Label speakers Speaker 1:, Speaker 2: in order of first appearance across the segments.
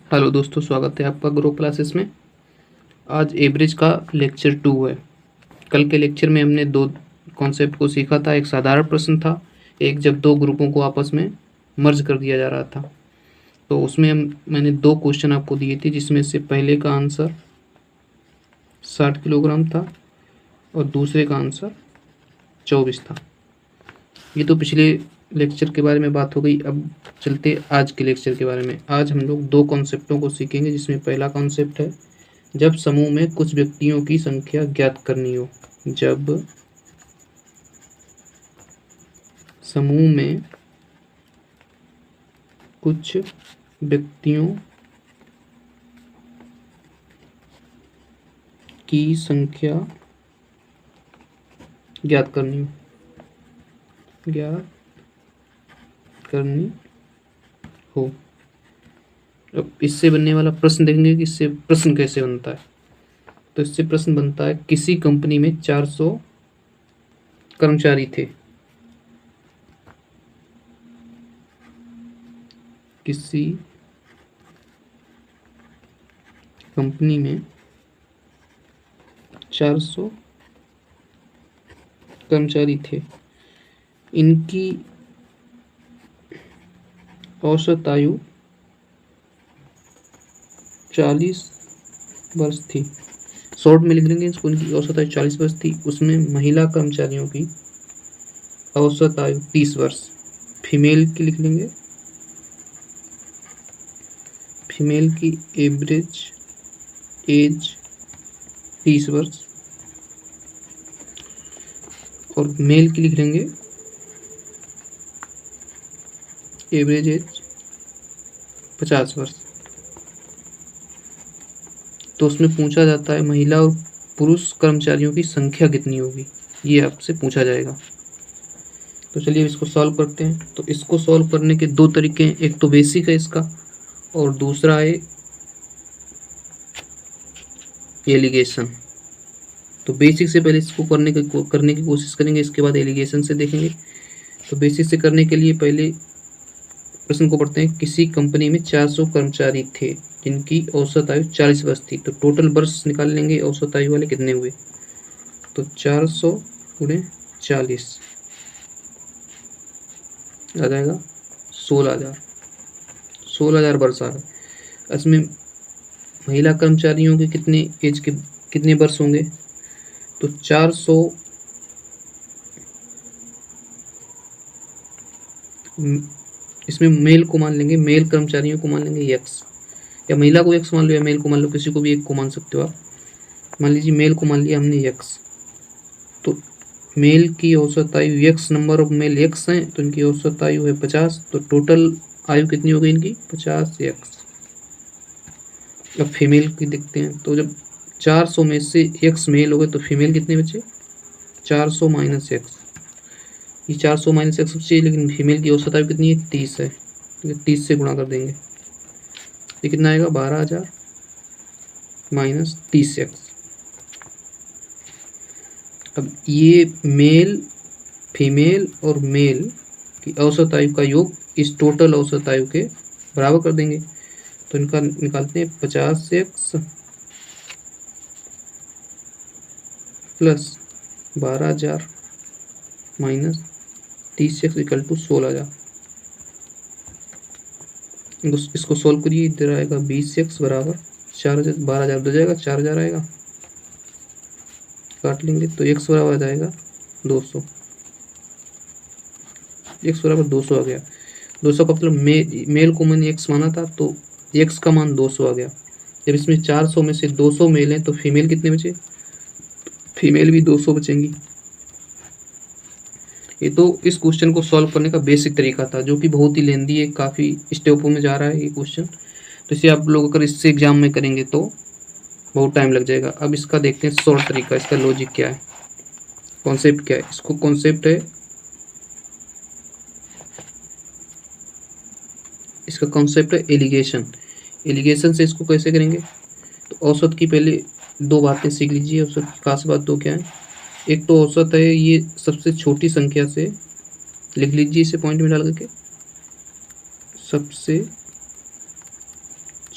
Speaker 1: Hello दोस्तों, स्वागत है आपका ग्रो क्लासेस में। आज एवरेज का लेक्चर 2 है। कल के लेक्चर में हमने दो कॉन्सेप्ट को सीखा था। एक साधारण प्रश्न था, एक जब दो ग्रुपों को आपस में मर्ज कर दिया जा रहा था। तो उसमें मैंने दो क्वेश्चन आपको दिए थे, जिसमें से पहले का आंसर 60 किलोग्राम था और दूसरे का आंसर 24 था। ये तो पिछले लेक्चर के बारे में बात हो गई। अब चलते आज के लेक्चर के बारे में। आज हम लोग दो कॉन्सेप्टों को सीखेंगे, जिसमें पहला कॉन्सेप्ट है जब समूह में कुछ व्यक्तियों की संख्या ज्ञात करनी हो। जब समूह में कुछ व्यक्तियों की संख्या ज्ञात करनी हो। अब इससे बनने वाला प्रश्न देखेंगे कि इससे प्रश्न कैसे बनता है। तो इससे प्रश्न बनता है, किसी कंपनी में 400 कर्मचारी थे। किसी कंपनी में 400 कर्मचारी थे। इनकी औसत आयु 40 वर्ष थी। शॉर्ट में लिख लेंगे इसको। इनकी औसत आयु 40 वर्ष थी। उसमें महिला कर्मचारियों की औसत आयु 30 वर्ष। फीमेल की लिख लेंगे, फीमेल की एवरेज एज 30 वर्ष और मेल की लिख लेंगे एवरेज एज 50 वर्ष। तो उसमें पूछा जाता है महिला और पुरुष कर्मचारियों की संख्या कितनी होगी, ये आपसे पूछा जाएगा। तो चलिए इसको सॉल्व करते हैं। तो इसको सॉल्व करने के दो तरीके हैं, एक तो बेसिक है इसका और दूसरा है एलिगेशन। तो बेसिक से पहले इसको करने की कोशिश करेंगे, इसके बाद एलिगेशन से देखेंगे। तो बेसिक से करने के लिए पहले प्रश्न को पढ़ते हैं। किसी कंपनी में 400 कर्मचारी थे जिनकी औसत आयु 40 वर्ष थी। तो टोटल वर्ष निकाल लेंगे, औसत आयु वाले कितने हुए। तो 400 गुणे 40 आ जाएगा 16,000 वर्ष आ गए। इसमें महिला कर्मचारियों के कितने वर्ष होंगे। तो 400 इसमें मेल को मान लेंगे, मेल कर्मचारियों को मान लेंगे एक्स, या महिला को एक्स मान लो या मेल को मान लो, किसी को भी एक को मान सकते हो आप। मान लीजिए मेल को मान लिया हमने एक्स। तो मेल की औसत आयु x, number of male x हैं, तो इनकी औसत आयु है 50। तो टोटल आयु कितनी हो गई इनकी 50 एक्स। अब फीमेल की देखते हैं। तो जब 400 में से एक्स मेल हो गए तो फीमेल कितने बचे 400 माइनस एक्स। ये 400 माइनस एक्स बचे, लेकिन फीमेल की औसत आयु कितनी है 30 है। 30 से गुणा कर देंगे, ये कितना आएगा 12,000 माइनस 30 एक्स। अब ये मेल, फीमेल और मेल की औसत आयु का योग इस टोटल औसत आयु के बराबर कर देंगे। तो इनका निकालते हैं 50 x plus 12,000 minus 30 x equal to 16,000। इसको सोल्व करिए, इधर आएगा 20 एक्स बराबर 4,000, 12,000 दो जाएगा 4,000 आएगा, काट लेंगे तो एक्स बराबर आ जाएगा 200। एक्स बराबर 200 आ गया। 200 का मतलब मेल को मैंने एक्स माना था, तो एक्स का मान 200 आ गया। जब इसमें 400 में से 200 मेल हैं तो फीमेल कितने बचे, फीमेल भी 200 बचेंगी। ये तो इस क्वेश्चन को सॉल्व करने का बेसिक तरीका था, जो कि बहुत ही लेंदी है, काफ़ी स्टेपों में जा रहा है ये क्वेश्चन। तो इसे आप लोग अगर इससे एग्जाम में करेंगे तो बहुत टाइम लग जाएगा। अब इसका देखते हैं शॉर्ट तरीका, इसका लॉजिक क्या है, कॉन्सेप्ट क्या है। इसको कॉन्सेप्ट है, इसका कॉन्सेप्ट है एलिगेशन। एलिगेशन से इसको कैसे करेंगे। तो औसत की पहले दो बातें सीख लीजिए। औसत की खास बात दो क्या है। एक तो औसत है, ये सबसे छोटी संख्या से लिख लीजिए, इसे पॉइंट में डाल करके, सबसे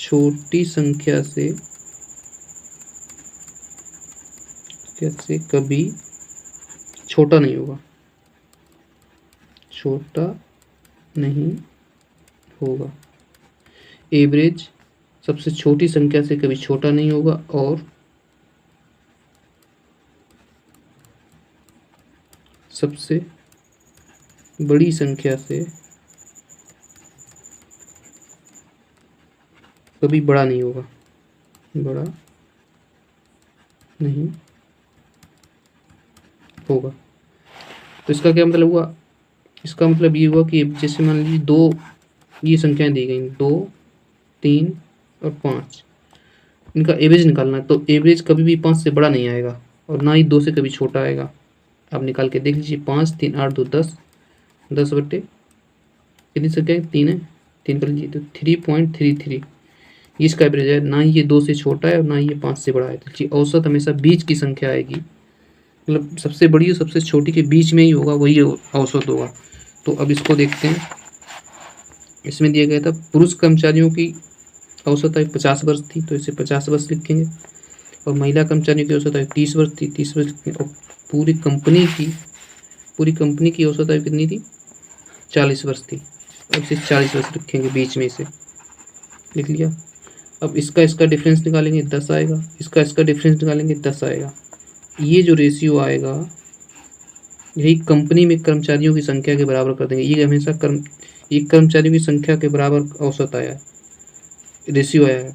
Speaker 1: छोटी संख्या से कैसे कभी छोटा नहीं होगा, छोटा नहीं होगा। एवरेज सबसे छोटी संख्या से कभी छोटा नहीं होगा और सबसे बड़ी संख्या से कभी बड़ा नहीं होगा, बड़ा नहीं होगा। तो इसका क्या मतलब हुआ? इसका मतलब ये हुआ कि जैसे मान लीजिए दो ये संख्याएं दी गई 2, 3 और 5, इनका एवरेज निकालना है। तो एवरेज कभी भी 5 से बड़ा नहीं आएगा और ना ही 2 से कभी छोटा आएगा। आप निकाल के देख लीजिए, 5 3 8 2 10, 10 बटे कितनी संख्या है? 3 है, 3 कर लीजिए तो 3.33 ये इसका एवरेज है। ना ही ये 2 से छोटा है और ना ही ये 5 से बड़ा है। तो औसत हमेशा बीच की संख्या आएगी, मतलब सबसे बड़ी और सबसे छोटी के बीच में ही होगा, वही औसत होगा। तो अब इसको देखते हैं। इसमें दिया गया था पुरुष कर्मचारियों की औसत आयु 50 वर्ष थी, तो इसे 50 वर्ष लिखेंगे। और महिला कर्मचारियों की औसत आयु 30 वर्ष थी, 30 वर्ष लिखेंगे। और पूरी कंपनी की औसत आयु कितनी थी? 40 वर्ष थी। अब इसे 40 वर्ष रखेंगे बीच में, इसे लिख लिया। अब इसका डिफरेंस निकालेंगे 10 आएगा, इसका डिफरेंस निकालेंगे 10 आएगा। ये जो रेशियो आएगा यही कंपनी में कर्मचारियों की संख्या के बराबर कर देंगे। ये हमेशा कर्मचारियों की संख्या के बराबर औसत आया है, रेशियो आया है,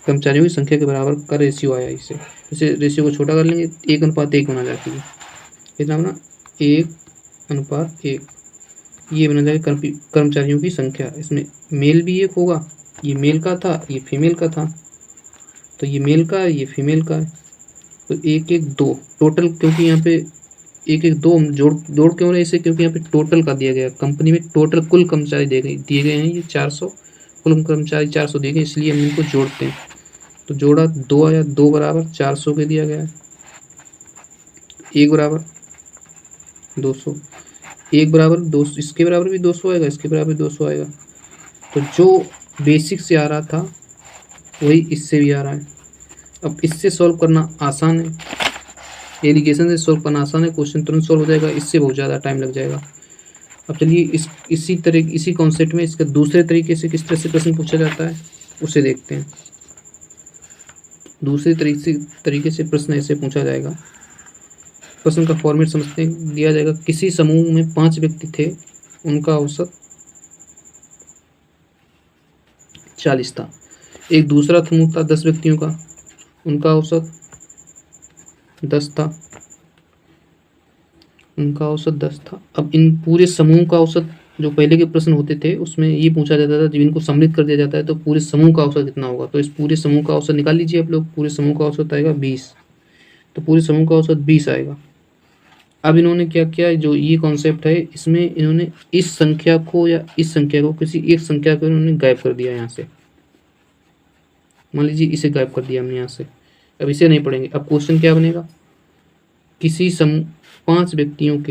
Speaker 1: कर्मचारियों की संख्या के बराबर का रेशियो आया है। इसे रेशियो को छोटा कर लेंगे, 1:1 बना जाती है। कितना बना? 1:1। ये बना जाएगा कर्मचारियों की संख्या। इसमें मेल भी 1 होगा, ये मेल का था, ये फीमेल का था, तो ये मेल का है, ये फीमेल का है। तो 1:1 2 टोटल, क्योंकि यहाँ पे 1:1 2 जोड़ क्यों रहे इसे? क्योंकि यहाँ पे टोटल का दिया गया, कंपनी में टोटल कुल कर्मचारी दिए गए हैं ये 400, कुल कर्मचारी 400 दिए गए, इसलिए हम इनको जोड़ते हैं। तो जोड़ा 2 आया, 2 बराबर 400 के दिया गया है, 1 बराबर 200, 1 बराबर 200, इसके बराबर भी 200 आएगा, इसके बराबर 200 आएगा। तो जो बेसिक से आ रहा था वही इससे भी आ रहा है। अब इससे सॉल्व करना आसान है, एलिगेशन से सॉल्व करना आसान है, क्वेश्चन तुरंत सॉल्व हो जाएगा, इससे बहुत ज़्यादा टाइम लग जाएगा। अब चलिए इसी कॉन्सेप्ट में इसका दूसरे तरीके से किस तरह से प्रश्न पूछा जाता है उसे देखते हैं। दूसरे तरीके से प्रश्न ऐसे पूछा जाएगा। प्रश्न का फॉर्मेट समझते हैं। दिया जाएगा किसी समूह में 5 व्यक्ति थे, उनका औसत 40 था। एक दूसरा समूह था 10 व्यक्तियों का, उनका औसत 10 था, उनका औसत 10 था। अब इन पूरे समूह का औसत, जो पहले के प्रश्न होते थे उसमें ये पूछा जाता था, जब इनको सम्मिलित कर दिया जाता है तो पूरे समूह का औसत कितना होगा। तो इस पूरे समूह का औसत निकाल लीजिए आप लोग। पूरे समूह का औसत आएगा 20, तो पूरे समूह का औसत 20 आएगा। अब इन्होंने क्या किया, जो ये कॉन्सेप्ट है इसमें इन्होंने इस संख्या को या इस संख्या को, किसी एक संख्या को इन्होंने गायब कर दिया यहाँ से। मान लीजिए इसे गायब कर दिया हमने यहाँ से। अब इसे नहीं पढ़ेंगे। अब क्वेश्चन क्या बनेगा? किसी 5 व्यक्तियों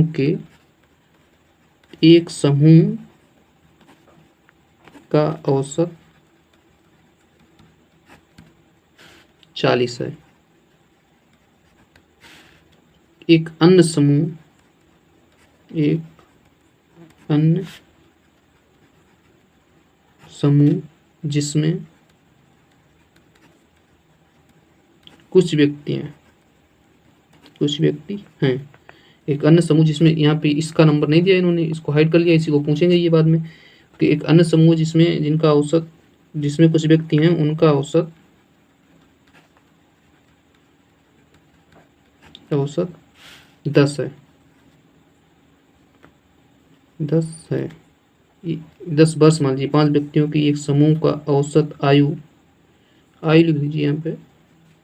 Speaker 1: के एक समूह का औसत 40 है। एक अन्य समूह जिसमें कुछ व्यक्ति हैं, एक अन्य समूह जिसमें, यहाँ पे इसका नंबर नहीं दिया इन्होंने, इसको हाइड कर लिया, इसी को पूछेंगे ये बाद में, कि एक अन्य समूह जिसमें कुछ व्यक्ति हैं, उनका औसत 10 है। 10 वर्ष मान लीजिए। 5 व्यक्तियों की एक समूह का औसत आयु लिख लीजिए यहाँ पे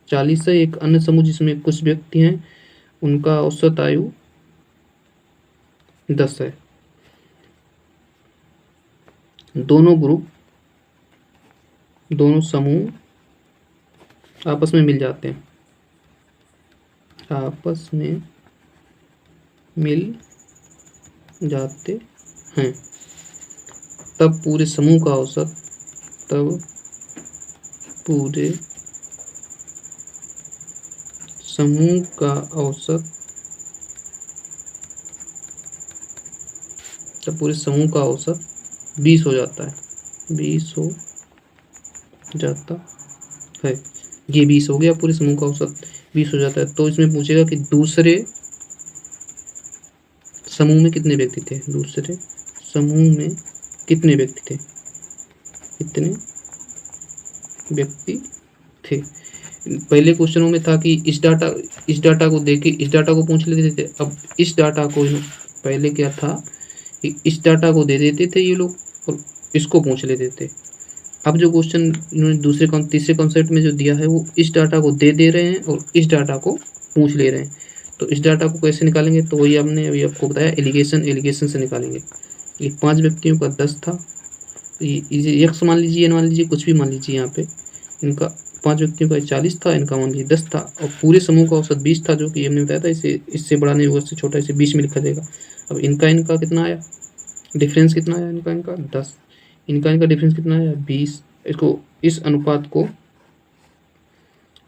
Speaker 1: 40 है। एक अन्य समूह जिसमें कुछ व्यक्ति हैं, उनका औसत आयु 10 है। दोनों समूह आपस में मिल जाते हैं, तब पूरे समूह का औसत, तब पूरे समूह का औसत, तब पूरे समूह का औसत 20 हो जाता है, 20 हो जाता है। ये 20 हो गया, पूरे समूह का औसत 20 हो जाता है। तो इसमें पूछेगा कि दूसरे समूह में कितने व्यक्ति थे, दूसरे समूह में कितने व्यक्ति थे, कितने व्यक्ति थे। पहले क्वेश्चनों में था कि इस डाटा को देके इस डाटा को पूछ लेते थे। अब इस डाटा को पहले क्या था कि इस डाटा को दे देते थे ये लोग और इसको पूछ लेते थे। अब जो क्वेश्चन इन्होंने तीसरे कॉन्सेप्ट में जो दिया है वो इस डाटा को दे रहे हैं और इस डाटा को पूछ ले रहे हैं। तो इस डाटा को कैसे निकालेंगे, तो वही हमने अभी आपको बताया, एलिगेशन से निकालेंगे। ये 5 व्यक्तियों का 10 था, ये एक्स मान लीजिए, कुछ भी मान लीजिए। यहाँ पे इनका 5 व्यक्तियों का 40 था, इनका मान लीजिए 10 था और पूरे समूह का औसत 20 था, जो कि हमने बताया था। इससे बड़ा नहीं होगा, इससे छोटा, इसे 20 में लिखा जाएगा। अब इनका कितना आया, डिफरेंस कितना आया, इनका 10, इनका डिफरेंस कितना आया 20। इसको, इस अनुपात को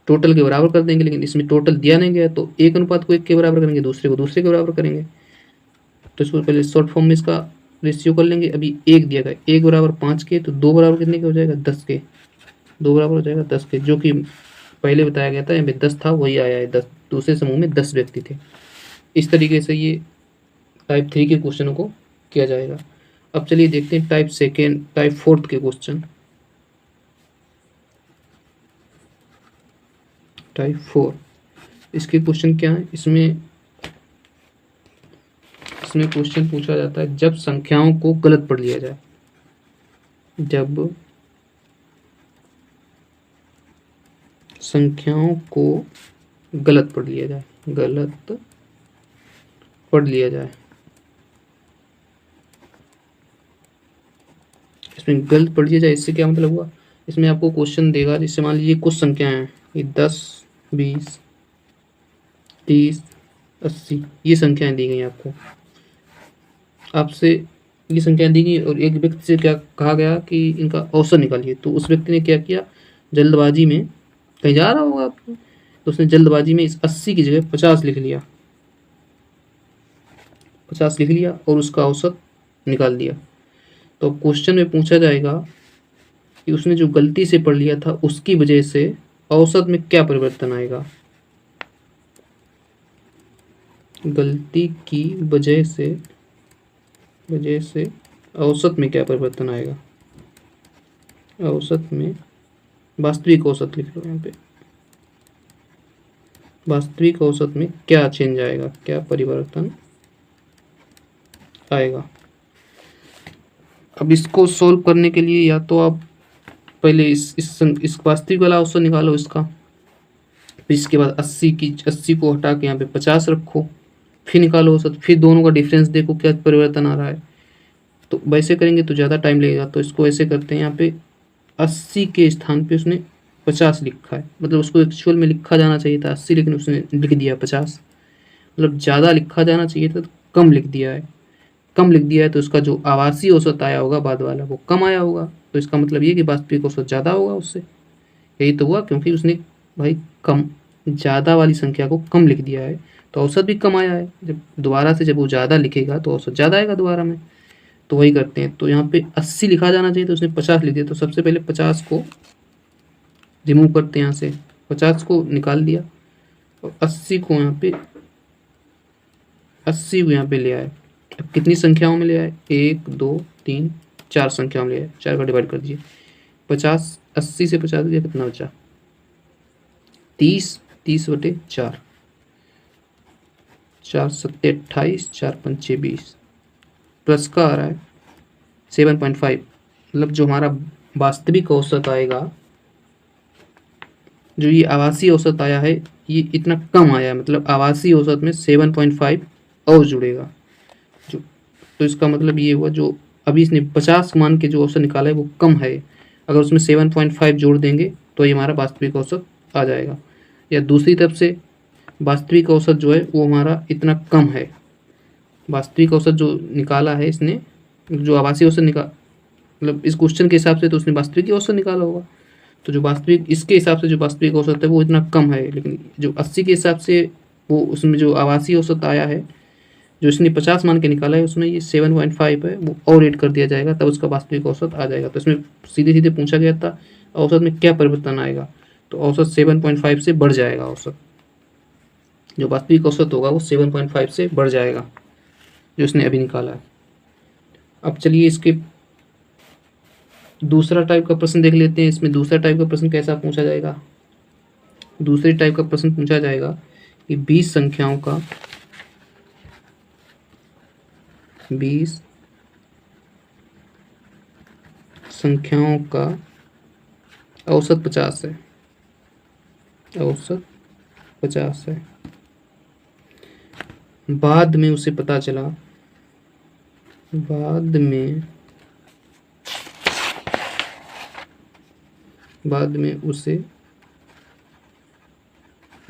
Speaker 1: टोटल के बराबर कर देंगे, लेकिन इसमें टोटल दिया नहीं गया, तो एक अनुपात को 1 के बराबर करेंगे, दूसरे को दूसरे के बराबर करेंगे। तो इसको पहले शॉर्ट फॉर्म में इसका रेशियो कर लेंगे। अभी 1 दिया गया, 1 बराबर 5 के, तो 2 बराबर कितने के हो जाएगा, 10 के। 2 बराबर हो जाएगा 10 के, जो कि पहले बताया गया था, यहाँ पे 10 था, वही आया है 10। दूसरे समूह में 10 व्यक्ति थे। इस तरीके से ये टाइप 3 के क्वेश्चनों को किया जाएगा। अब चलिए देखते हैं टाइप 4 के क्वेश्चन। टाइप 4, इसके क्वेश्चन क्या है, इसमें क्वेश्चन पूछा जाता है जब संख्याओं को गलत पढ़ लिया जाए, जब संख्याओं को गलत पढ़ लिया जाए, इसमें गलत पढ़ लिया जाए, इससे क्या मतलब हुआ, इसमें आपको क्वेश्चन देगा, जैसे मान लीजिए कुछ संख्याएं हैं, ये 10, 20, 30, 80, ये संख्याएं दी गई आपको। आपसे ये संख्याएं दी गई और एक व्यक्ति से क्या कहा गया कि इनका औसत निकालिए। तो उस व्यक्ति ने क्या किया, जल्दबाजी में, कहीं जा रहा होगा आपको, तो उसने जल्दबाजी में इस 80 की जगह 50 लिख लिया, 50 लिख लिया और उसका औसत निकाल दिया। तो क्वेश्चन में पूछा जाएगा कि उसने जो गलती से पढ़ लिया था उसकी वजह से औसत में क्या परिवर्तन आएगा, गलती की वजह से औसत में क्या परिवर्तन आएगा, औसत में, वास्तविक औसत लिख लो यहाँ पे, वास्तविक औसत में क्या चेंज आएगा, क्या परिवर्तन आएगा। अब इसको सोल्व करने के लिए या तो आप पहले इस वास्तविक वाला औसत निकालो इसका, फिर इसके बाद 80 को हटा के यहाँ पे 50 रखो, फिर निकालो औसत, फिर दोनों का डिफरेंस देखो क्या परिवर्तन आ रहा है। तो वैसे करेंगे तो ज़्यादा टाइम लगेगा, तो इसको ऐसे करते हैं, यहाँ पे 80 के स्थान पे उसने 50 लिखा है, मतलब उसको एक्चुअल में लिखा जाना चाहिए था 80, लेकिन उसने लिख दिया 50। मतलब ज़्यादा लिखा जाना चाहिए था तो कम लिख दिया है, तो इसका जो आवासीय औसत आया होगा बाद वाला वो कम आया होगा। तो इसका मतलब ये कि वास्तविक औसत ज़्यादा होगा उससे। यही तो हुआ, क्योंकि उसने भाई ज़्यादा वाली संख्या को कम लिख दिया है, तो औसत भी कम आया है। जब दोबारा से जब वो ज़्यादा लिखेगा तो औसत ज़्यादा आएगा दोबारा में। तो वही करते हैं, तो यहाँ पे 80 लिखा जाना चाहिए तो उसने 50 लिख दिया। तो सबसे पहले 50 को रिमूव करते हैं, यहाँ से 50 को निकाल दिया और 80 को यहाँ पे ले आए। अब कितनी संख्याओं में ले आए, 1, 2, 3, 4 संख्याओं में ले आए, 4 का डिवाइड कर दीजिए, 50, 80 से 50 गया, कितना बचा 30, 30/4, 4 सत्ते 28, 4 पंचे 20, प्लस का आ रहा है 7.5। मतलब जो हमारा वास्तविक औसत आएगा, जो ये आवासीय औसत आया है, ये इतना कम आया है, मतलब आवासीय औसत में 7.5 और जुड़ेगा। तो इसका मतलब ये हुआ, जो अभी इसने 50 मान के जो औसत निकाला है वो कम है, अगर उसमें 7.5 जोड़ देंगे तो ये हमारा वास्तविक औसत आ जाएगा। या दूसरी तरफ से वास्तविक औसत जो है वो हमारा इतना कम है, वास्तविक औसत जो निकाला है इसने, जो आवासीय औसत मतलब इस क्वेश्चन के हिसाब से तो उसने वास्तविक औसत निकाला होगा। तो जो वास्तविक इसके हिसाब से जो वास्तविक औसत है वो इतना कम है, लेकिन जो 80 के हिसाब से वो उसमें जो आभासी औसत आया है, जो इसने 50 मान के निकाला है, उसमें ये 7.5 है, वो और ऐड कर दिया जाएगा तब उसका वास्तविक औसत आ जाएगा। तो इसमें सीधे सीधे पूछा गया था औसत में क्या परिवर्तन आएगा, तो औसत 7.5 से बढ़ जाएगा। औसत जो वास्तविक औसत होगा वो 7.5 से बढ़ जाएगा जो इसने अभी निकाला है। अब चलिए इसके दूसरा टाइप का प्रश्न देख लेते हैं। इसमें दूसरा टाइप का प्रश्न कैसा पूछा जाएगा। दूसरे टाइप का प्रश्न पूछा जाएगा कि 20 संख्याओं का औसत 50 है। औसत 50 है। बाद में उसे पता चला, बाद में उसे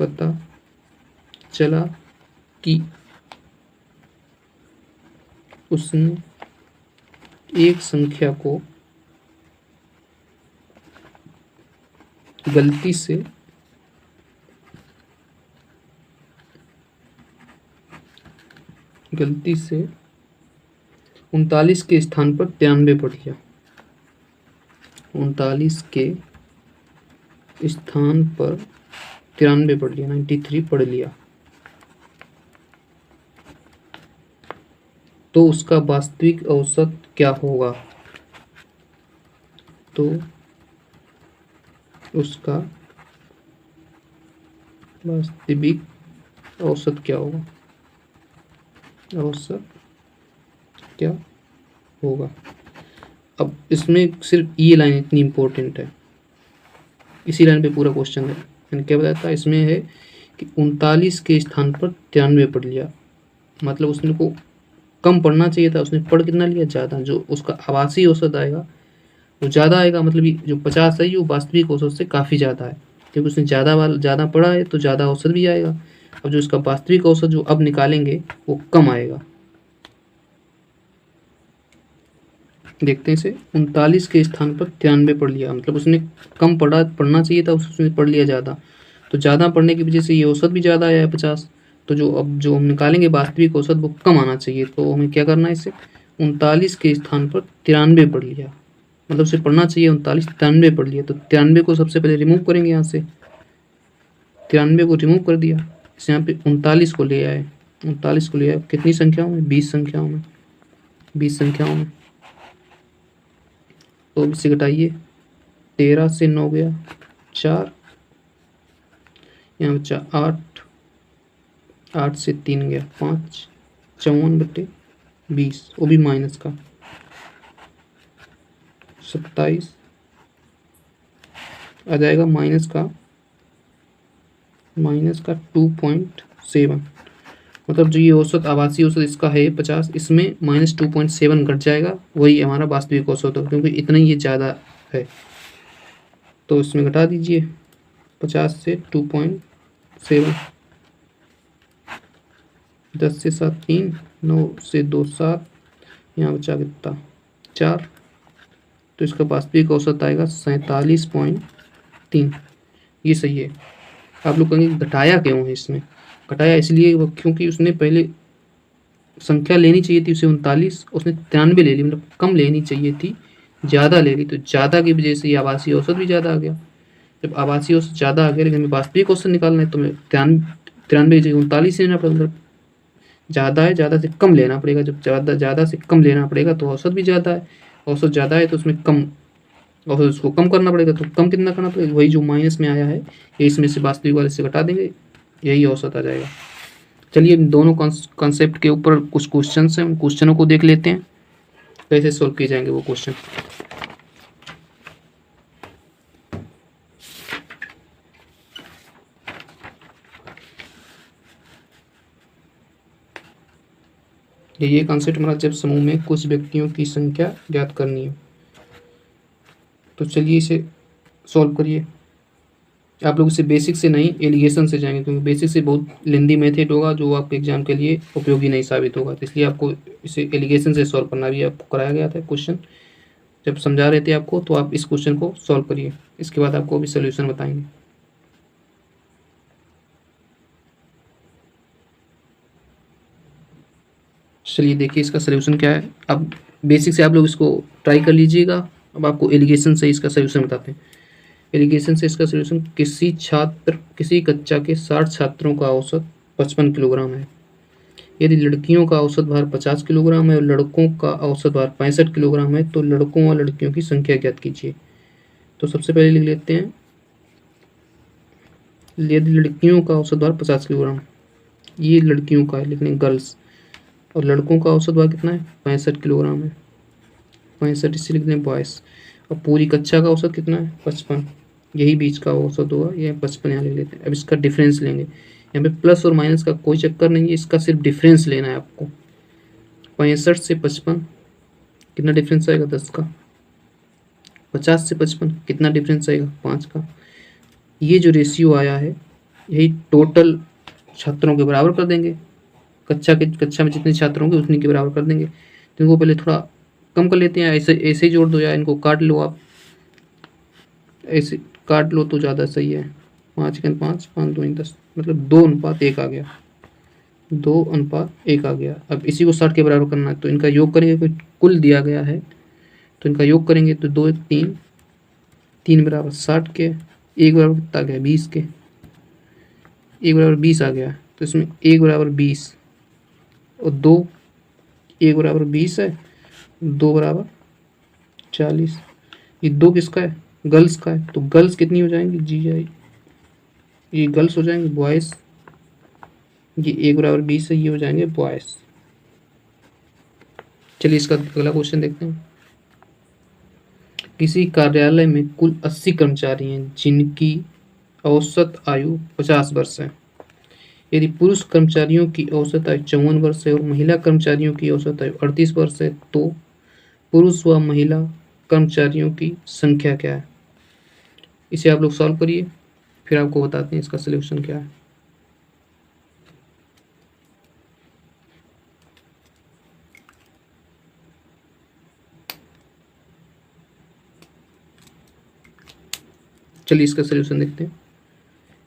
Speaker 1: पता चला कि उसने एक संख्या को गलती से गलती से 39 के स्थान पर 93 पढ़ लिया। 39 के स्थान पर 93 पढ़ लिया, 93 पढ़ लिया, तो उसका वास्तविक औसत क्या होगा। तो उसका वास्तविक औसत क्या होगा। औसत क्या होगा। अब इसमें सिर्फ ये लाइन इतनी इम्पोर्टेंट है, इसी लाइन पे पूरा क्वेश्चन है। मैंने क्या बताया था, इसमें है कि 39 के स्थान पर 93 पढ़ लिया, मतलब उसने को कम पढ़ना चाहिए था, उसने पढ़ कितना लिया, ज़्यादा। जो उसका आभासी औसत आएगा वो ज़्यादा आएगा, मतलब ये जो 50 है ये वास्तविक औसत से काफ़ी ज़्यादा है, क्योंकि उसने ज़्यादा पढ़ा है तो ज़्यादा औसत भी आएगा। अब जो इसका वास्तविक औसत जो अब निकालेंगे वो कम आएगा। देखते हैं इसे। 39 के स्थान पर 93 पढ़ लिया, मतलब उसने कम पढ़ना चाहिए था, उसने पढ़ लिया ज़्यादा, तो ज़्यादा पढ़ने की वजह से ये औसत भी ज़्यादा आया है 50। तो जो अब जो हम निकालेंगे वास्तविक औसत वो कम आना चाहिए, तो हमें क्या करना है, इसे 39 के स्थान पर 93 पढ़ लिया, मतलब उसे पढ़ना चाहिए 39, 93 पढ़ लिया। तो 93 को सबसे पहले रिमूव करेंगे यहाँ से, 93 को रिमूव कर दिया, इस यहाँ पे 39 को ले आए। 39 को ले आए कितनी संख्याओं में, 20 संख्याओं में। 20 संख्याओं में तो इसे घटाइए, 13 से 9 गया 4, यहाँ बचा 8, 8 से 3 गया 5, 54/20, वो भी माइनस का 27 आ जाएगा, माइनस का 2.7, मतलब जो ये औसत आभासी औसत इसका है 50, इसमें -2.7 घट जाएगा, वही हमारा वास्तविक औसत है, क्योंकि इतना ही ये ज़्यादा है। तो इसमें घटा दीजिए 50 से 2.7, 10 से 7 3, 9 से 2 7, यहाँ बचा कितना 4, तो इसका वास्तविक औसत आएगा 47.3। ये सही है। आप लोग कहेंगे घटाया क्यों है इसमें, घटाया इसलिए क्योंकि उसने पहले संख्या लेनी चाहिए थी उसे 39, उसने 93 ले ली, मतलब कम लेनी चाहिए थी, ज़्यादा ले ली, तो ज़्यादा की वजह से ये आभासी औसत भी ज़्यादा आ गया। जब आभासी औसत ज़्यादा आ गया, लेकिन हमें वास्तविक औसत निकालना है, तो हमें 93 की जगह 39 लेना पड़ेगा, मतलब ज़्यादा है, ज़्यादा से कम लेना पड़ेगा। जब ज़्यादा से कम लेना पड़ेगा तो औसत भी ज़्यादा है, औसत ज़्यादा है तो उसमें कम औसत उसको कम करना पड़ेगा, तो कम कितना करना पड़ेगा, वही जो माइनस में आया है ये इसमें से वास्तविक वाले से घटा देंगे, यही औसत आ जाएगा। चलिए दोनों कॉन्सेप्ट के ऊपर कुछ क्वेश्चन हैं, उन क्वेश्चनों को देख लेते हैं कैसे सॉल्व किए जाएंगे वो क्वेश्चन। ये कॉन्सेप्ट हमारा, जब समूह में कुछ व्यक्तियों की संख्या ज्ञात करनी है। तो चलिए इसे सॉल्व करिए। आप लोग इसे बेसिक से नहीं एलिगेशन से जाएंगे, क्योंकि बेसिक से बहुत लेंदी मेथड होगा जो आपके एग्जाम के लिए उपयोगी नहीं साबित होगा, तो इसलिए आपको इसे एलिगेशन से सॉल्व करना भी आपको कराया गया था क्वेश्चन। जब समझा रहे थे आपको, तो आप इस क्वेश्चन को सॉल्व करिए, इसके बाद आपको अभी सोल्यूशन बताएंगे। चलिए देखिए इसका सोल्यूशन क्या है। अब बेसिक से आप लोग इसको ट्राई कर लीजिएगा। अब आपको एलिगेशन से इसका सोल्यूशन बताते हैं। एलिगेशन से इसका सोल्यूशन, किसी कक्षा के 60 छात्रों का औसत 55 किलोग्राम है। यदि लड़कियों का औसत भार 50 किलोग्राम है और लड़कों का औसत भार 65 किलोग्राम है, तो लड़कों और लड़कियों की संख्या ज्ञात कीजिए। तो सबसे पहले लिख लेते हैं, यदि लड़कियों का औसत भार 50 किलोग्राम, ये लड़कियों का है, लिखने गर्ल्स, और लड़कों का औसत भार कितना है, 65 किलोग्राम है, 65 इसे लिख दें बॉयस। और पूरी कक्षा का औसत कितना है, 55, यही बीच का औसत होगा, ये 55 यहाँ लिख लेते हैं। अब इसका डिफरेंस लेंगे, यहाँ पे प्लस और माइनस का कोई चक्कर नहीं है, इसका सिर्फ डिफरेंस लेना है आपको। 65 से 55 कितना डिफरेंस आएगा, 10 का। 50 से 55 कितना डिफरेंस आएगा, 5 का। ये जो रेशियो आया है, यही टोटल छात्रों के बराबर कर देंगे, कक्षा में जितने छात्र होंगे उतने के बराबर कर देंगे। तो इनको पहले थोड़ा कम कर लेते हैं, ऐसे ऐसे ही जोड़ दो या इनको काट लो, आप ऐसे काट लो तो ज़्यादा सही है। 5 के 5, 5 2 10, मतलब 2:1 आ गया, 2:1 आ गया। अब इसी को 60 के बराबर करना है, तो इनका योग करेंगे, कोई कुल दिया गया है तो इनका योग करेंगे, तो 2 1 3, 3 बराबर 60 के, 1 बराबर कितना आ गया, 20 के, 1 बराबर 20 आ गया। तो इसमें 1 बराबर 20 और 2, 1 बराबर 20 है, 2 बराबर 40। ये 2 किसका है, गर्ल्स का है, तो गर्ल्स कितनी हो जाएंगी, GI, ये गर्ल्स हो जाएंगे बॉयज़। ये 1 बराबर 20 है, ये हो जाएंगे बॉयज़। चलिए इसका अगला क्वेश्चन देखते हैं। किसी कार्यालय में कुल 80 कर्मचारी हैं जिनकी औसत आयु 50 वर्ष है। यदि पुरुष कर्मचारियों की औसत आयु 54 वर्ष है और महिला कर्मचारियों की औसत आयु 38 वर्ष है, तो पुरुष व महिला कर्मचारियों की संख्या क्या है। इसे आप लोग सॉल्व करिए, फिर आपको बताते हैं इसका सलूशन क्या है। चलिए इसका सलूशन देखते हैं।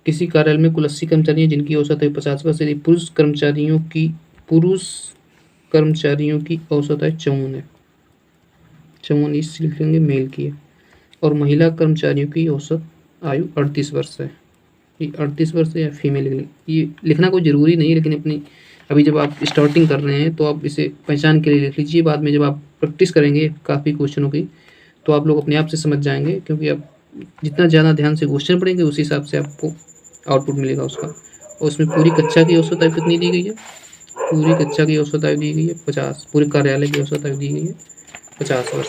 Speaker 1: किसी कार्यालय में कुल 80 कर्मचारी हैं जिनकी औसत आयु 50 वर्ष है। यदि पुरुष कर्मचारियों की औसत आयु 54 है, 54 इस लिख लेंगे मेल की है, और महिला कर्मचारियों की औसत आयु 38 वर्ष है। ये 38 वर्ष है या फीमेल, ये लिखना कोई ज़रूरी नहीं है, लेकिन अपनी अभी जब आप स्टार्टिंग कर रहे हैं तो आप इसे पहचान के लिए लिख लीजिए। बाद में जब आप प्रैक्टिस करेंगे काफ़ी क्वेश्चनों की, तो आप लोग अपने आप से समझ जाएंगे, क्योंकि आप जितना ज़्यादा ध्यान से क्वेश्चन पढ़ेंगे उस हिसाब से आपको आउटपुट मिलेगा उसका। और उसमें पूरी कक्षा की औसत आयु कितनी दी गई है, पूरी कक्षा की औसत आयु दी गई है 50, पूरे कार्यालय की औसत आयु दी गई है 50 वर्ष,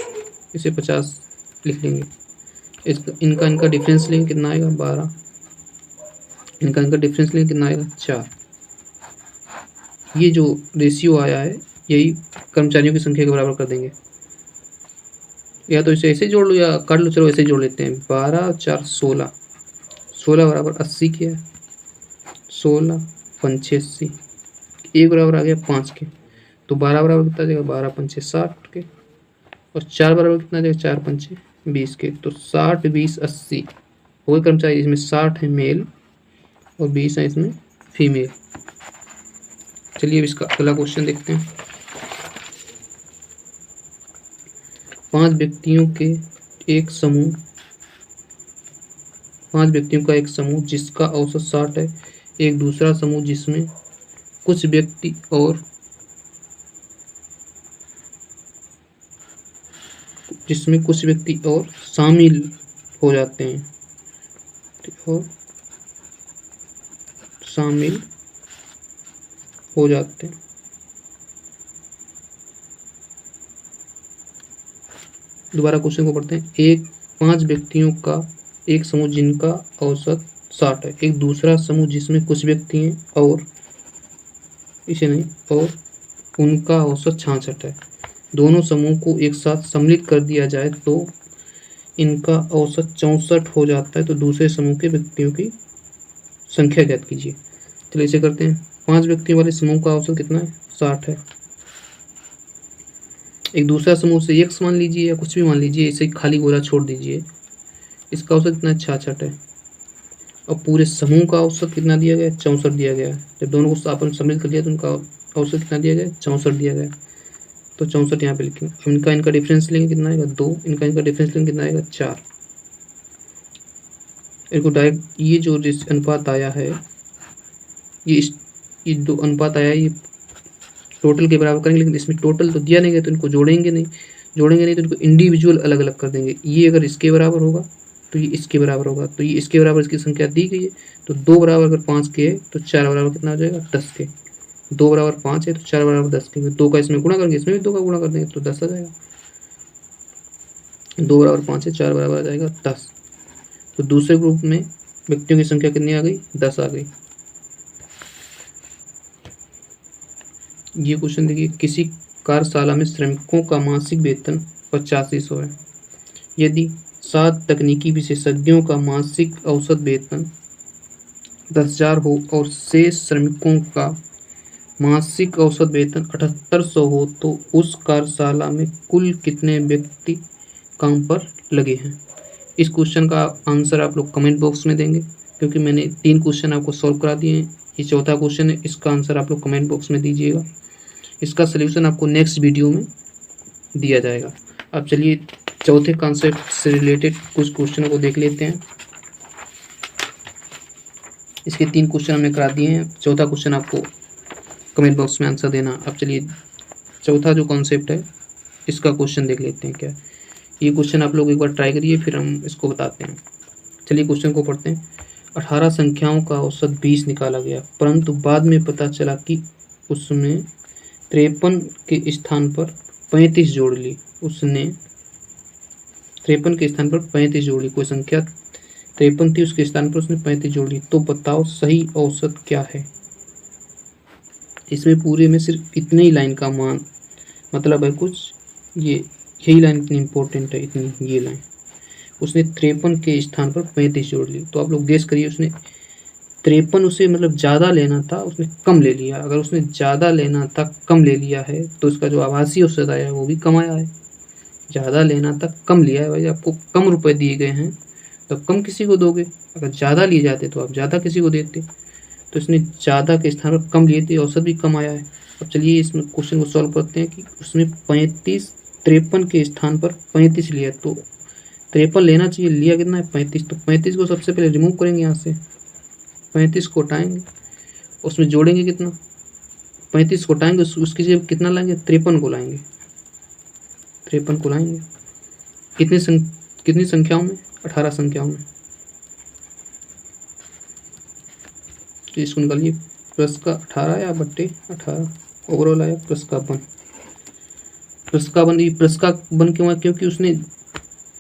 Speaker 1: इसे 50 लिख लेंगे। इनका डिफरेंस लेंगे, कितना आएगा 12, इनका डिफरेंस लेंगे, कितना आएगा 4। ये जो रेशियो आया है यही कर्मचारियों की संख्या के बराबर कर देंगे। या तो इसे ऐसे जोड़ लो या काट लो, चलो ऐसे जोड़ लेते हैं। 12 4 16, 16 बराबर 80 के है, 16 5 80, 1 बराबर आ गया 5 के, तो 12 बराबर कितना जाएगा, 12 5 60 के, और 4 बराबर कितना जाएगा, 4 5 20 के। तो 60 20 80 हो गए कर्मचारी, इसमें 60 है मेल और 20 है इसमें फीमेल। चलिए अब इसका अगला क्वेश्चन देखते हैं। 5 व्यक्तियों का एक समूह जिसका औसत 60 है, एक दूसरा समूह जिसमें कुछ व्यक्ति और शामिल हो जाते हैं, दोबारा क्वेश्चन को पढ़ते हैं। 5 व्यक्तियों का एक समूह जिनका औसत 60 है, एक दूसरा समूह जिसमें कुछ व्यक्ति हैं और उनका औसत 66 है। दोनों समूह को एक साथ सम्मिलित कर दिया जाए तो इनका औसत 64 हो जाता है, तो दूसरे समूह के व्यक्तियों की संख्या ज्ञात कीजिए। चलिए इसे करते हैं। 5 व्यक्तियों वाले समूह का औसत कितना है, 60 है। एक दूसरा समूह से x मान लीजिए या कुछ भी मान लीजिए, इसे खाली गोला छोड़ दीजिए। इसका औसत कितना 66 है और पूरे समूह का औसत कितना दिया गया है 64 दिया गया है। जब दोनों को आपन सम्मिलित कर लिया तो उनका औसत कितना दिया गया है 64 दिया गया है। तो 64 यहाँ पे लिखेंगे। अब इनका डिफरेंस लेंगे कितना आएगा 2, इनका डिफरेंस लेंगे कितना आएगा 4। इनको डायरेक्ट ये जो अनुपात आया है ये दो अनुपात आया है, ये टोटल के बराबर करेंगे, लेकिन इसमें टोटल तो दिया नहीं गया तो इनको जोड़ेंगे नहीं तो इनको इंडिविजुअल अलग अलग कर देंगे। ये अगर इसके बराबर होगा तो ये इसके बराबर होगा, तो ये इसके बराबर इसकी संख्या दी गई है। तो 2 बराबर अगर 5 के है तो 4 बराबर कितना हो जाएगा 10 के। 2 बराबर 5 है तो 4 बराबर 10 के। 2 का इसमें गुणा करेंगे, इसमें भी 2 का गुणा कर देंगे तो 10 आ जाएगा। 2 बराबर 5 है, 4 बराबर आ जाएगा 10। तो दूसरे ग्रुप में व्यक्तियों की संख्या कितनी आ गई 10 आ गई। ये क्वेश्चन देखिए, किसी कार्यशाला में श्रमिकों का मासिक वेतन 8500 है। यदि 7 तकनीकी विशेषज्ञों का मासिक औसत वेतन 10,000 हो और शेष श्रमिकों का मासिक औसत वेतन 7800 हो तो उस कार्यशाला में कुल कितने व्यक्ति काम पर लगे हैं। इस क्वेश्चन का आंसर आप लोग कमेंट बॉक्स में देंगे, क्योंकि मैंने 3 क्वेश्चन आपको सॉल्व करा दिए हैं। ये चौथा क्वेश्चन है, इसका आंसर आप लोग कमेंट बॉक्स में दीजिएगा। इसका सलूशन आपको नेक्स्ट वीडियो में दिया जाएगा। अब चलिए चौथे कॉन्सेप्ट से रिलेटेड कुछ क्वेश्चनों को देख लेते हैं। इसके 3 क्वेश्चन हमने करा दिए हैं, चौथा क्वेश्चन आपको कमेंट बॉक्स में आंसर देना। अब चलिए चौथा जो कॉन्सेप्ट है इसका क्वेश्चन देख लेते हैं। क्या ये क्वेश्चन आप लोग एक बार ट्राई करिए, फिर हम इसको बताते हैं। चलिए क्वेश्चन को पढ़ते हैं। 18 संख्याओं का औसत 20 निकाला गया, परंतु बाद में पता चला कि उसने 53 के स्थान पर 35 जोड़ ली। उसने 53 के स्थान पर 35 जोड़ ली। कोई संख्या 53 थी, उसके स्थान पर उसने 35 जोड़ ली। तो बताओ सही औसत क्या है। इसमें पूरे में सिर्फ इतने ही लाइन का मान मतलब है कुछ, यही लाइन इतनी इंपॉर्टेंट है, इतनी ये लाइन। उसने 53 के स्थान पर 35 जोड़ ली। तो आप लोग गेस करिए, उसने 53 उसे मतलब ज़्यादा लेना था, उसने कम ले लिया। अगर उसने ज़्यादा लेना था कम ले लिया है तो उसका जो आभासी औसत आया है वो भी कम आया है। ज़्यादा लेना था कम लिया है, भाई आपको कम रुपए दिए गए हैं तो कम किसी को दोगे। अगर ज़्यादा लिए जाते तो आप ज़्यादा किसी को देते। तो इसने ज़्यादा के स्थान पर कम लिए थे, औसत भी कम आया है। अब चलिए इसमें क्वेश्चन को सॉल्व करते हैं कि उसने 53 के स्थान पर 35 लिया, तो 53 लेना चाहिए, लिया कितना है 35। तो 35 को सबसे पहले रिमूव करेंगे यहाँ से, 35 को हटाएंगे, उसमें जोड़ेंगे कितना 35 को हटाएंगे, उसकी जगह कितना लाएंगे 53 को लाएंगे। 53 को लाएंगे कितनी संख्याओं में 18 संख्याओं में। तो इसको निकालिए, प्लस का 18 या बट्टे 18 ओवरऑल आया प्लस का 1। प्लस का 1, ये प्लस का 1 क्यों है, क्योंकि उसने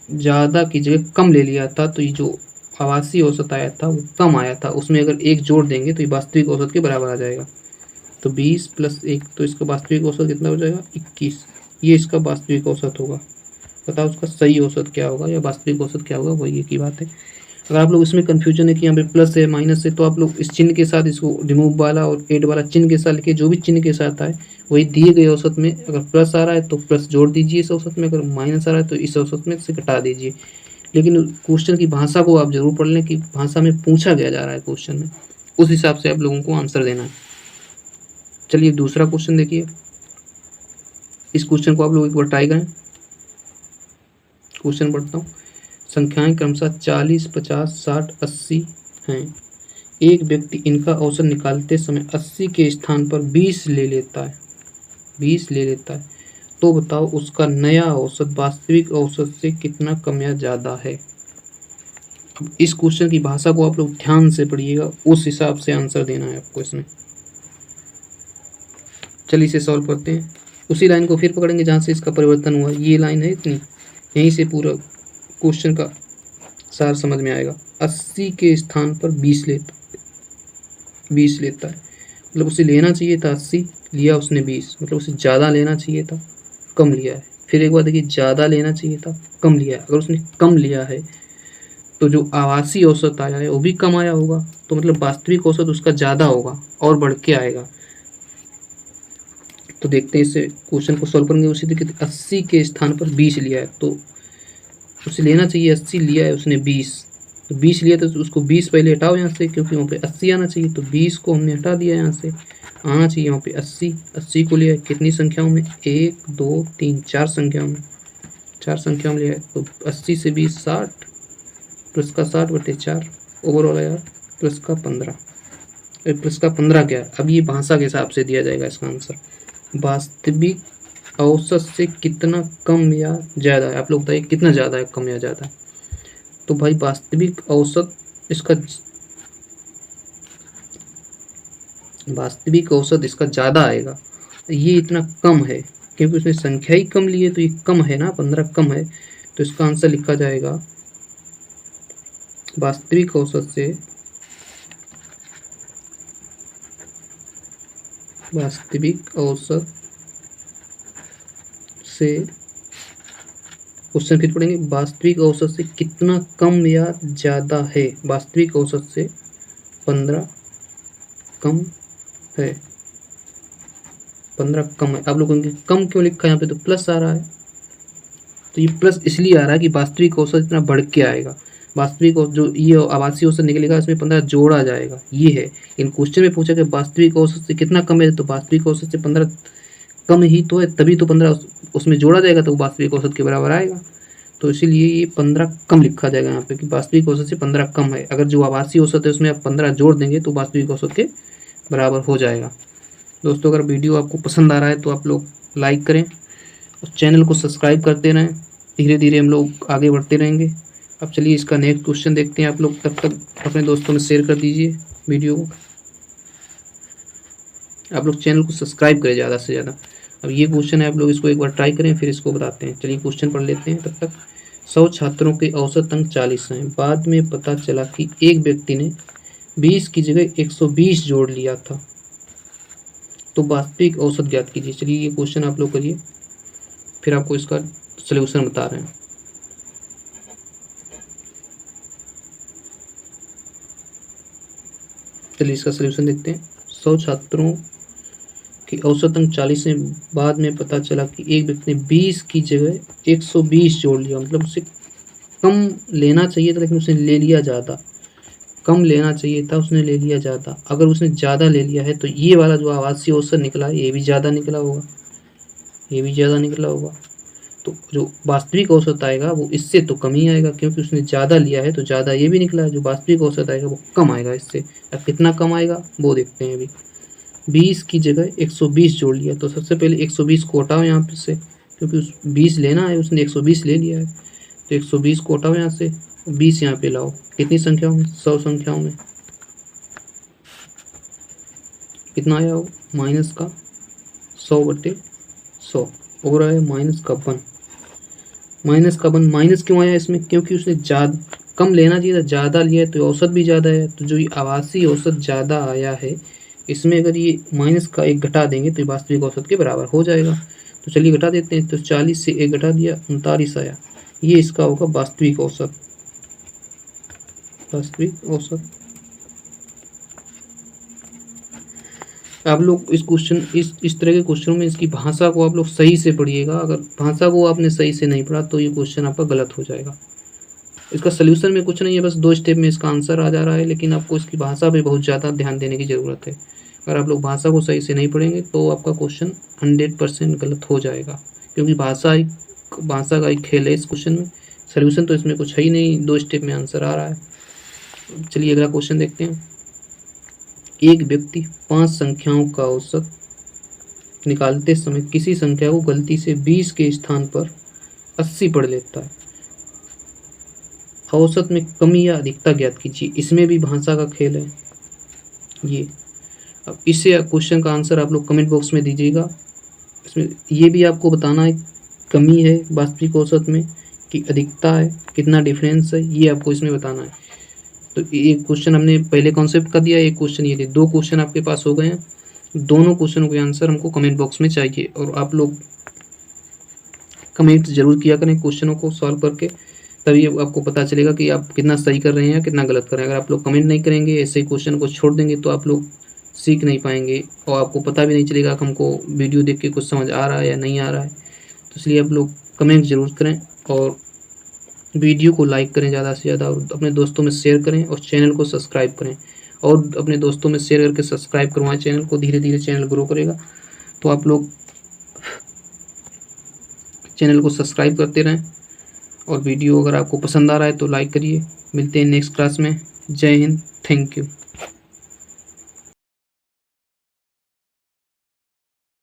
Speaker 1: ज़्यादा की जगह कम ले लिया था। तो ये जो आवासीय औसत आया था वो कम आया था, उसमें अगर 1 जोड़ देंगे तो ये वास्तविक औसत के बराबर आ जाएगा। तो 20 + 1, तो इसका वास्तविक औसत कितना हो जाएगा 21। ये इसका वास्तविक औसत होगा। बताओ उसका सही औसत क्या होगा या वास्तविक औसत क्या होगा, वही एक ही बात है। अगर आप लोग इसमें कन्फ्यूजन है कि यहाँ पे प्लस है माइनस है, तो आप लोग इस चिन्ह के साथ इसको रिमूव वाला और ऐड वाला चिन्ह के साथ लिखे, जो भी चिन्ह के साथ आए वही दिए गए औसत में। अगर प्लस आ रहा है तो प्लस जोड़ दीजिए इस औसत में, अगर माइनस आ रहा है तो इस औसत में से घटा दीजिए। लेकिन क्वेश्चन की भाषा को आप जरूर पढ़ लें कि भाषा में पूछा गया जा रहा है क्वेश्चन में, उस हिसाब से आप लोगों को आंसर देना है। चलिए दूसरा क्वेश्चन देखिए, इस क्वेश्चन को आप लोग एक बार ट्राई करें। क्वेश्चन पढ़ता हूँ। संख्याएं क्रमशः 40, 50, 60, 80 हैं। एक व्यक्ति इनका औसत निकालते समय 80 के स्थान पर 20 ले लेता है। 20 ले लेता है, तो बताओ उसका नया औसत वास्तविक औसत से कितना कम या ज़्यादा है। अब इस क्वेश्चन की भाषा को आप लोग ध्यान से पढ़िएगा, उस हिसाब से आंसर देना है आपको इसमें। चलिए इसे सॉल्व करते हैं। उसी लाइन को फिर पकड़ेंगे जहाँ से इसका परिवर्तन हुआ। ये लाइन है इतनी, यहीं से पूरा क्वेश्चन का सार समझ में आएगा। 80 के स्थान पर 20 लेता है, मतलब उसे लेना चाहिए था 80, लिया उसने 20, मतलब उसे ज़्यादा लेना चाहिए था, कम लिया है। फिर एक बार देखिए, ज़्यादा लेना चाहिए था, कम लिया है। अगर उसने कम लिया है तो जो आवासीय औसत आया है वो भी कम आया होगा, तो मतलब वास्तविक औसत उसका ज़्यादा होगा और बढ़ के आएगा। तो देखते हैं इसे क्वेश्चन को सॉल्व करेंगे। उसी तरीके 80 के स्थान पर 20 लिया है, तो उसे लेना चाहिए 80, लिया है उसने 20, तो 20 लिया तो उसको 20 पहले हटाओ यहाँ से, क्योंकि वहाँ पे 80 आना चाहिए, तो 20 को हमने हटा दिया यहाँ से, आना चाहिए वहाँ पे 80। 80 को लिया है कितनी संख्याओं में, 1 2 3 4 संख्याओं में, 4 संख्याओं में लिया है, तो 80 से 20 60, प्लस का 60/4 ओवरऑल आया प्लस का 15। प्लस का 15 क्या है, अब ये भाषा के हिसाब से दिया जाएगा इसका आंसर। वास्तविक औसत से कितना कम या ज़्यादा है, आप लोग बताइए कितना ज़्यादा है, कम या ज़्यादा है। तो भाई वास्तविक औसत इसका ज़्यादा आएगा, ये इतना कम है क्योंकि उसने संख्या ही कम ली है, तो ये कम है ना, 15 कम है, तो इसका आंसर लिखा जाएगा वास्तविक औसत से क्वेश्चन फिर पढ़ेंगे, वास्तविक औसत से कितना कम या ज़्यादा है। वास्तविक औसत से 15 कम है, 15 कम है। आप लोगों ने कम क्यों लिखा है यहाँ पे, तो प्लस आ रहा है, तो ये प्लस इसलिए आ रहा है कि वास्तविक औसत इतना बढ़ के आएगा। वास्तविक जो ये आवासीय औसत निकलेगा इसमें 15 जोड़ा जाएगा, ये है। इन क्वेश्चन में पूछा कि वास्तविक औसत से कितना कम है, तो वास्तविक औसत से 15 कम ही तो है, तभी तो 15 उसमें जोड़ा जाएगा, तो वास्तविक औसत के बराबर आएगा। तो इसीलिए ये 15 कम लिखा जाएगा यहाँ पे कि वास्तविक औसत से 15 कम है। अगर जो आवासीय औसत है उसमें आप 15 जोड़ देंगे तो वास्तविक औसत के बराबर हो जाएगा। दोस्तों अगर वीडियो आपको पसंद आ रहा है तो आप लोग लाइक करें और चैनल को सब्सक्राइब करते रहें, धीरे धीरे हम लोग आगे बढ़ते रहेंगे। अब चलिए इसका नेक्स्ट क्वेश्चन देखते हैं। आप लोग तब तक अपने दोस्तों में शेयर कर दीजिए वीडियो को, आप लोग चैनल को सब्सक्राइब करें ज़्यादा से ज़्यादा। अब ये क्वेश्चन है, आप लोग इसको एक बार ट्राई करें फिर इसको बताते हैं। चलिए क्वेश्चन पढ़ लेते हैं तब तक। 100 छात्रों के औसत अंक 40 हैं। बाद में पता चला कि एक व्यक्ति ने 20 की जगह 120 जोड़ लिया था, तो वास्तविक औसत ज्ञात कीजिए। चलिए ये क्वेश्चन आप लोग करिए, फिर आपको इसका सलूशन बता रहे हैं। चलिए इसका सलूशन देखते हैं। 100 छात्रों की औसत अंक 40 है। बाद में पता चला कि एक व्यक्ति ने 20 की जगह 120 जोड़ लिया, मतलब उसे कम लेना चाहिए था लेकिन उसने ले लिया ज़्यादा, कम लेना चाहिए था उसने ले लिया ज़्यादा। अगर उसने ज़्यादा ले लिया है तो ये वाला जो आवासीय औसत निकला ये भी ज़्यादा निकला होगा, ये भी ज़्यादा निकला होगा, तो जो वास्तविक औसत आएगा वो इससे तो कम ही आएगा, क्योंकि उसने ज़्यादा लिया है तो ज़्यादा ये भी निकला है। जो वास्तविक औसत आएगा वो कम आएगा इससे। अब कितना कम आएगा वो देखते हैं अभी। 20 की जगह 120 जोड़ लिया, तो सबसे पहले 120 को हटाओ यहाँ पे से, क्योंकि उस 20 लेना है, उसने 120 ले लिया है, तो 120 को हटाओ यहाँ से, 20 यहाँ पे लाओ। कितनी संख्याओं में, 100 संख्याओं में, कितना आया हो, माइनस का 100/100 हो रहा है, माइनस का 1, माइनस का 1। माइनस क्यों आया इसमें, क्योंकि उसने ज़्यादा कम लेना चाहिए था, ज़्यादा लिया है तो औसत भी ज़्यादा है, तो जो ये आवासीय औसत ज़्यादा आया है इसमें अगर ये माइनस का 1 घटा देंगे तो ये वास्तविक औसत के बराबर हो जाएगा। तो चलिए घटा देते हैं, तो 40 से 1 घटा दिया, 39 आया, ये इसका होगा वास्तविक औसत। वास्तविक औसत। आप लोग इस क्वेश्चन इस तरह के क्वेश्चनों में इसकी भाषा को आप लोग सही से पढ़िएगा। अगर भाषा को आपने सही से नहीं पढ़ा तो ये क्वेश्चन आपका गलत हो जाएगा। इसका सलूशन में कुछ नहीं है, बस 2 स्टेप में इसका आंसर आ जा रहा है, लेकिन आपको इसकी भाषा पे बहुत ज़्यादा ध्यान देने की ज़रूरत है। अगर आप लोग भाषा को सही से नहीं पढ़ेंगे तो आपका क्वेश्चन 100% गलत हो जाएगा, क्योंकि भाषा का एक खेल है इस क्वेश्चन में। सलूशन तो इसमें कुछ है ही नहीं, 2 स्टेप में आंसर आ रहा है। चलिए अगला क्वेश्चन देखते हैं। एक व्यक्ति 5 संख्याओं का औसत निकालते समय किसी संख्या को गलती से 20 के स्थान पर 80 पढ़ लेता है। औसत में कमी या अधिकता ज्ञात कीजिए। इसमें भी भाषा का खेल है ये। अब इससे क्वेश्चन का आंसर आप लोग कमेंट बॉक्स में दीजिएगा। इसमें ये भी आपको बताना है कमी है वास्तविक औसत में कि अधिकता है, कितना डिफरेंस है, ये आपको इसमें बताना है। तो एक क्वेश्चन हमने पहले कॉन्सेप्ट का दिया, एक क्वेश्चन ये थे, 2 क्वेश्चन आपके पास हो गए हैं। दोनों क्वेश्चनों के आंसर हमको कमेंट बॉक्स में चाहिए, और आप लोग कमेंट जरूर किया करें क्वेश्चनों को सॉल्व करके, तभी आपको पता चलेगा कि आप कितना सही कर रहे हैं या कितना गलत कर रहे हैं। अगर आप लोग कमेंट नहीं करेंगे, ऐसे ही क्वेश्चन को छोड़ देंगे, तो आप लोग सीख नहीं पाएंगे और आपको पता भी नहीं चलेगा कि हमको वीडियो देख के कुछ समझ आ रहा है या नहीं आ रहा है। तो इसलिए आप लोग कमेंट ज़रूर करें और वीडियो को लाइक करें ज़्यादा से ज़्यादा और अपने दोस्तों में शेयर करें और चैनल को सब्सक्राइब करें और अपने दोस्तों में शेयर करके सब्सक्राइब करवाएं चैनल को। धीरे धीरे चैनल ग्रो करेगा। तो आप लोग चैनल को सब्सक्राइब करते रहें और वीडियो अगर आपको पसंद आ रहा है तो लाइक करिए। मिलते हैं नेक्स्ट क्लास में। जय हिंद, थैंक यू।